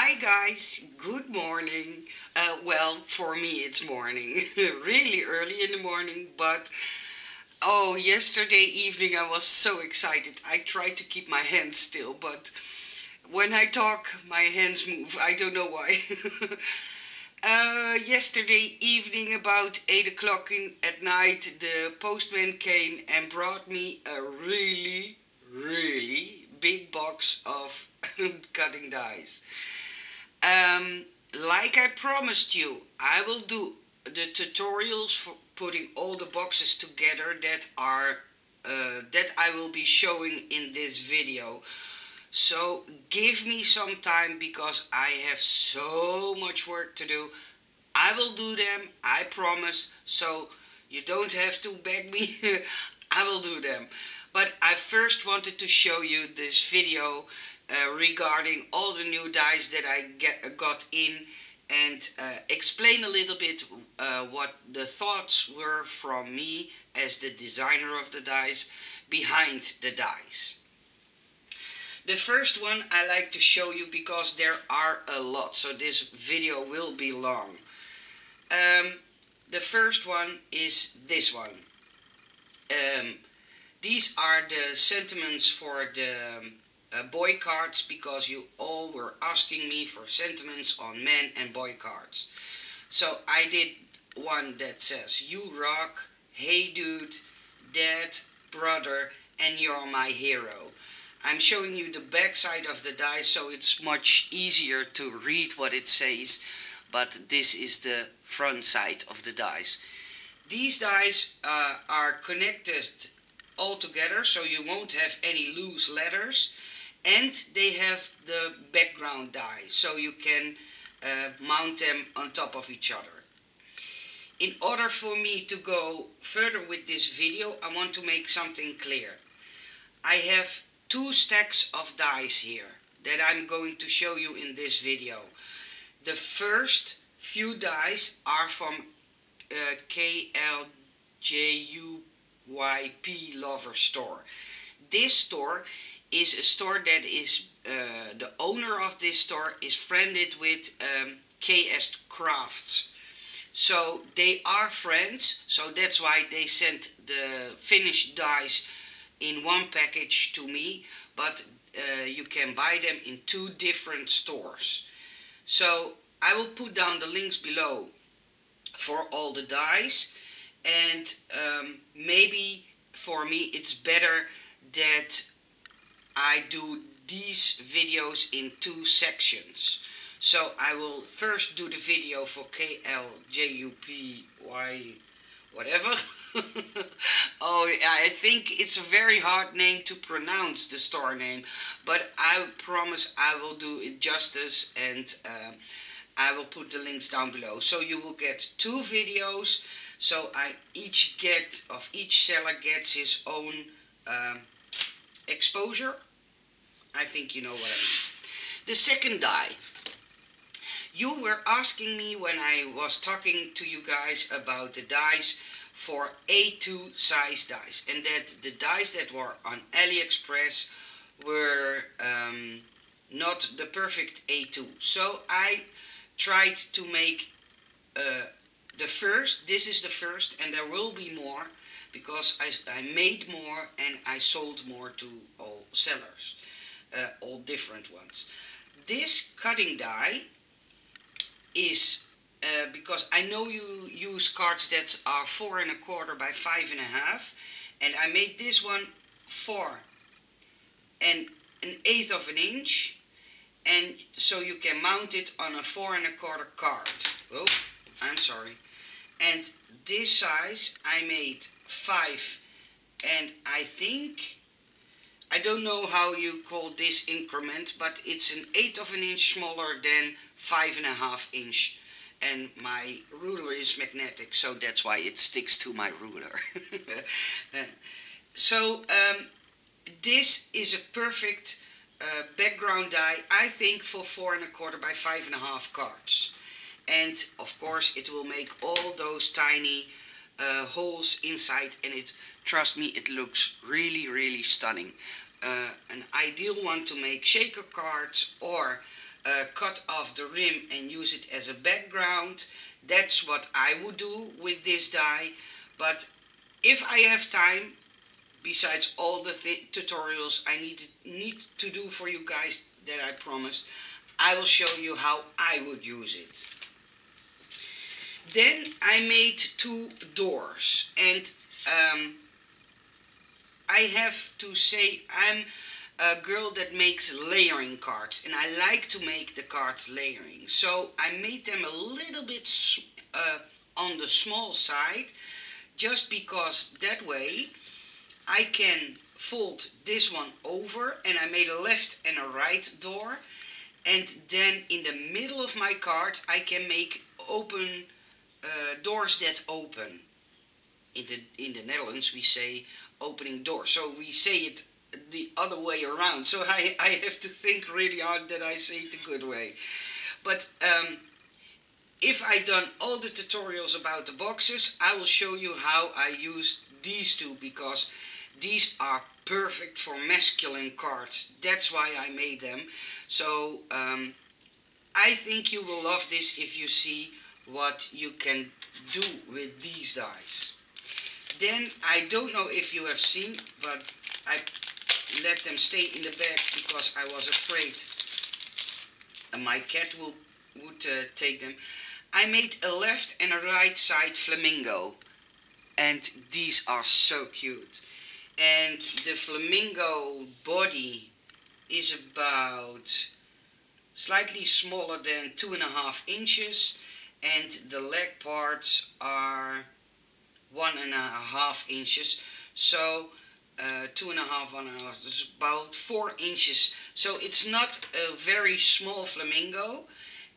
Hi guys, good morning. Well, for me it's morning, really early in the morning, but oh, yesterday evening I was so excited. I tried to keep my hands still, but when I talk, my hands move. I don't know why. Yesterday evening, about 8 o'clock at night, the postman came and brought me a really big box of cutting dies. Like I promised you, I will do the tutorials for putting all the boxes together that I will be showing in this video. So give me some time because I have so much work to do. I will do them, I promise, so you don't have to beg me. I will do them. But I first wanted to show you this video regarding all the new dies that I got in, and explain a little bit what the thoughts were from me as the designer of the dies behind the dies. The first one I like to show you because there are a lot, so this video will be long. The first one is this one. These are the sentiments for the boy cards, because you all were asking me for sentiments on men and boy cards. So I did one that says, "You rock, hey dude, dad, brother, and you're my hero." I'm showing you the back side of the die, so it's much easier to read what it says, but this is the front side of the dies. These dies are connected all together, so you won't have any loose letters, and they have the background die, so you can mount them on top of each other. In order for me to go further with this video, I want to make something clear. I have 2 stacks of dies here that I'm going to show you in this video. The first few dies are from KLJUYP Lover Store. This store is a store that is, the owner of this store is friended with KS Crafts. So they are friends, so that's why they sent the finished dies in one package to me, but you can buy them in 2 different stores. So I will put down the links below for all the dies, and maybe for me it's better that I do these videos in 2 sections. So I will first do the video for KLJUP whatever. Oh, I think it's a very hard name to pronounce, the store name, but I promise I will do it justice, and I will put the links down below. So you will get 2 videos, so each seller gets his own exposure. I think you know what I mean. The second die. You were asking me when I was talking to you guys about the dies for A2 size dies, and that the dies that were on AliExpress were not the perfect A2. So I tried to make this is the first, and there will be more, because I made more and I sold more to all sellers, all different ones. This cutting die is because I know you use cards that are 4 1/4 by 5 1/2, and I made this one 4 1/8 of an inch, and so you can mount it on a 4 1/4 card. Oh, I'm sorry. And this size I made 5, and I don't know how you call this increment, but it's an 1/8 of an inch smaller than 5 1/2 inch. And my ruler is magnetic, so that's why it sticks to my ruler. So this is a perfect background die, I think, for 4 1/4 by 5 1/2 cards. And of course it will make all those tiny holes inside, and trust me, it looks really stunning. An ideal one to make shaker cards or cut off the rim and use it as a background. That's what I would do with this die. But if I have time, besides all the tutorials I need to do for you guys that I promised, I will show you how I would use it. Then I made 2 doors, and I have to say I'm a girl that makes layering cards, and I like to make the cards layering. So I made them a little bit on the small side, just because that way I can fold this one over, and I made a left and a right door, and then in the middle of my card I can make open doors that open. In the Netherlands we say opening doors, so we say it the other way around, so I have to think really hard that I say it the good way. But if I done all the tutorials about the boxes, I will show you how I use these 2, because these are perfect for masculine cards. That's why I made them. So I think you will love this if you see what you can do with these dies. Then I don't know if you have seen, but I let them stay in the bag because I was afraid my cat would take them. I made a left and a right side flamingo, and these are so cute. And the flamingo body is about slightly smaller than 2.5 inches, and the leg parts are 1.5 inches. So 2.5, 1.5 is about 4 inches. So it's not a very small flamingo,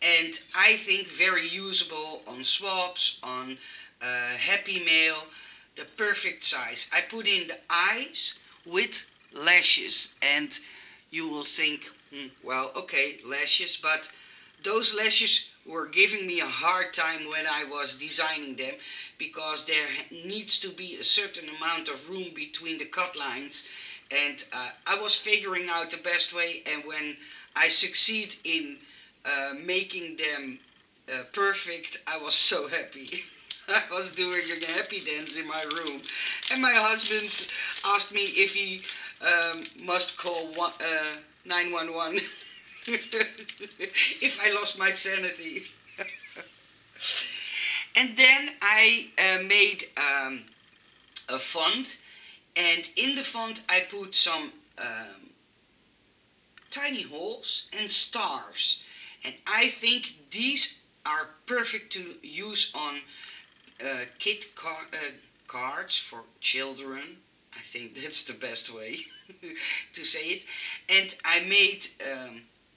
and I think very usable on swaps, on Happy Mail, the perfect size. I put in the eyes with lashes, and you will think, well, okay, lashes, but those lashes were giving me a hard time when I was designing them, because there needs to be a certain amount of room between the cut lines, and I was figuring out the best way, and when I succeed in making them perfect, I was so happy. I was doing a happy dance in my room, and my husband asked me if he must call 911 if I lost my sanity. And then I made a font, and in the font I put some tiny holes and stars, and I think these are perfect to use on kit cards for children. I think that's the best way to say it. And I made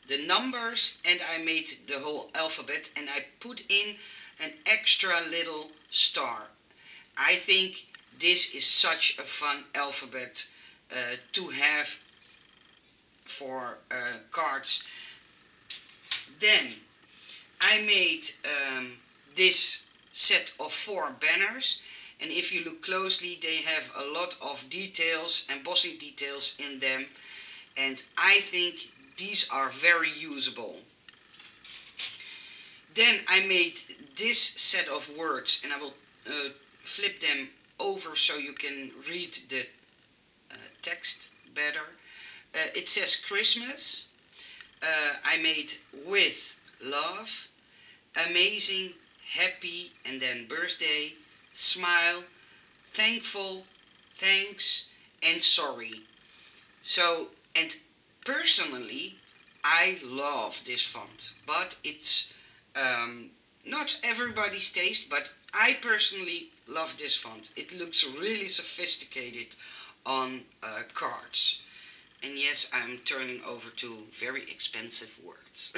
the numbers, and I made the whole alphabet, and I put in an extra little star. I think this is such a fun alphabet to have for cards. Then I made this set of 4 banners, and if you look closely they have a lot of details, embossing details in them, and I think these are very usable. Then I made this set of words, and I will flip them over so you can read the text better. It says Christmas. I made with love, amazing, happy, and then birthday, smile, thankful, thanks, and sorry. So, and personally, I love this font, but it's not everybody's taste, but I personally love this font. It looks really sophisticated on cards. And yes, I'm turning over to very expensive words.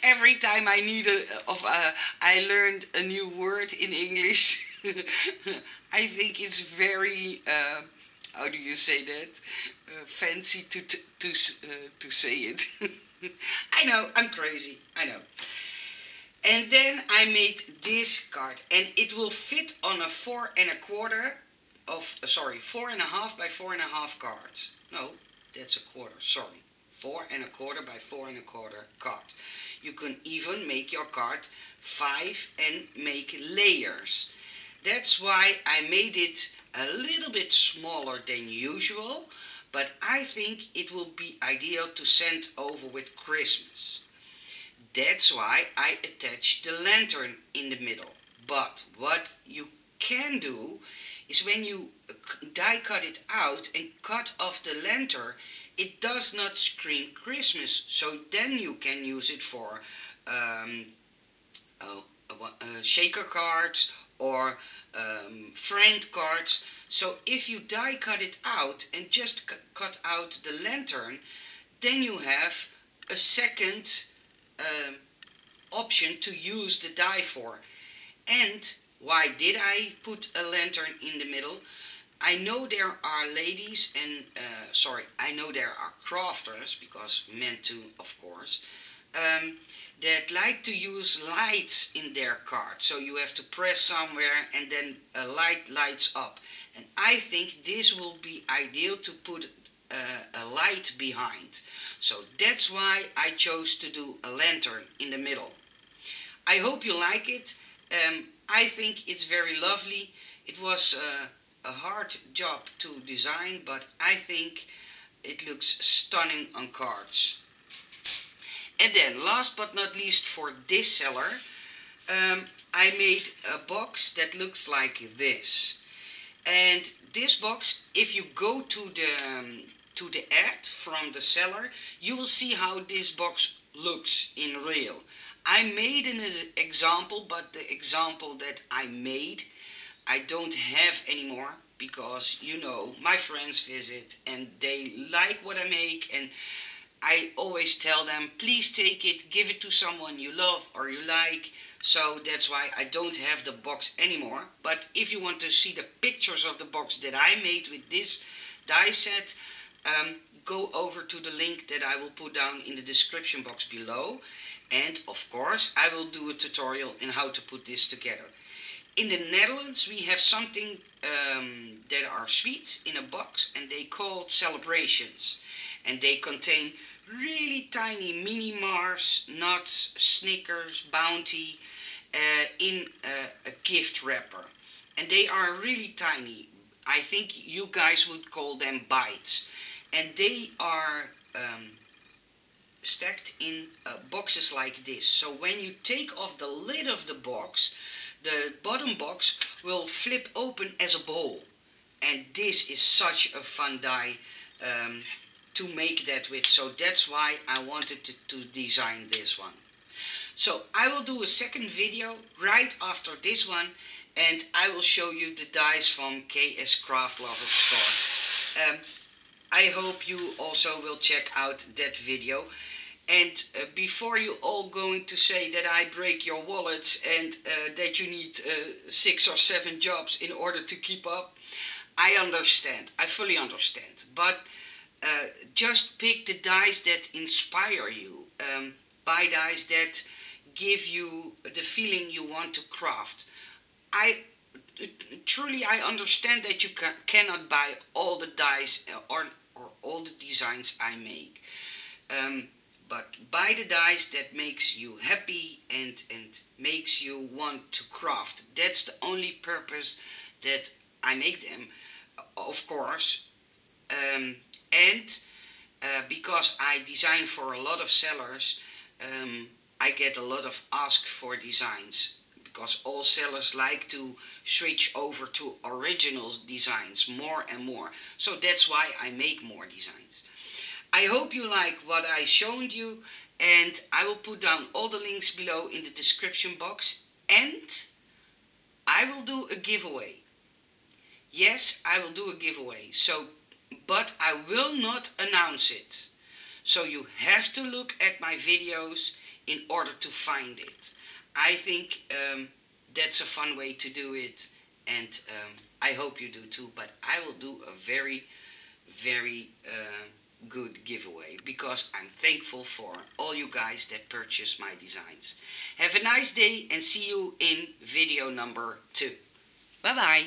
Every time I need I learned a new word in English. I think it's very, how do you say that? Fancy to say it. I know, I'm crazy, I know. And then I made this card, and it will fit on a 4.25 of, 4.5 by 4.5 cards. No, that's a quarter, sorry. 4¼ by 4¼ card. You can even make your card 5 and make layers. That's why I made it a little bit smaller than usual, but I think it will be ideal to send over with Christmas. That's why I attached the lantern in the middle. But what you can do is when you die cut it out and cut off the lantern, it does not scream Christmas. So then you can use it for shaker cards or friend cards. So if you die cut it out and just cut out the lantern, then you have a second option to use the die for. And why did I put a lantern in the middle? I know there are ladies and I know there are crafters, because men too, of course, that like to use lights in their card. So you have to press somewhere and then a light lights up. And I think this will be ideal to put a light behind. So that's why I chose to do a lantern in the middle. I hope you like it. I think it's very lovely. It was a hard job to design, but I think it looks stunning on cards. And then last but not least, for this seller, I made a box that looks like this. And this box, if you go to the ad from the seller, you will see how this box looks in real. I made an example, but the example that I made I don't have anymore, because you know my friends visit and they like what I make, and I always tell them, please take it, give it to someone you love or you like. So that's why I don't have the box anymore. But if you want to see the pictures of the box that I made with this die set, go over to the link that I will put down in the description box below. And of course I will do a tutorial in how to put this together. In the Netherlands we have something that are sweets in a box, and they called celebrations. And they contain really tiny mini Mars, nuts, Snickers, Bounty in a gift wrapper. And they are really tiny. I think you guys would call them bites. And they are stacked in boxes like this. So when you take off the lid of the box, the bottom box will flip open as a bowl. And this is such a fun die to make that with. So that's why I wanted to design this one. So I will do a second video right after this one, and I will show you the dies from KS Craft Lover store. I hope you also will check out that video. And before you all going to say that I break your wallets and that you need 6 or 7 jobs in order to keep up, I understand. I fully understand. But just pick the dies that inspire you. Buy dies that give you the feeling you want to craft. Truly I understand that you cannot buy all the dies or all the designs I make. But buy the dies that makes you happy and makes you want to craft. That's the only purpose that I make them, of course. Because I design for a lot of sellers, I get a lot of ask for designs, because all sellers like to switch over to original designs more and more. So that's why I make more designs. I hope you like what I showed you, and I will put down all the links below in the description box, and I will do a giveaway. Yes, I will do a giveaway. But I will not announce it. So you have to look at my videos in order to find it. I think that's a fun way to do it, and I hope you do too. But I will do a very, very good giveaway, because I'm thankful for all you guys that purchase my designs. Have a nice day and see you in video number 2. Bye bye.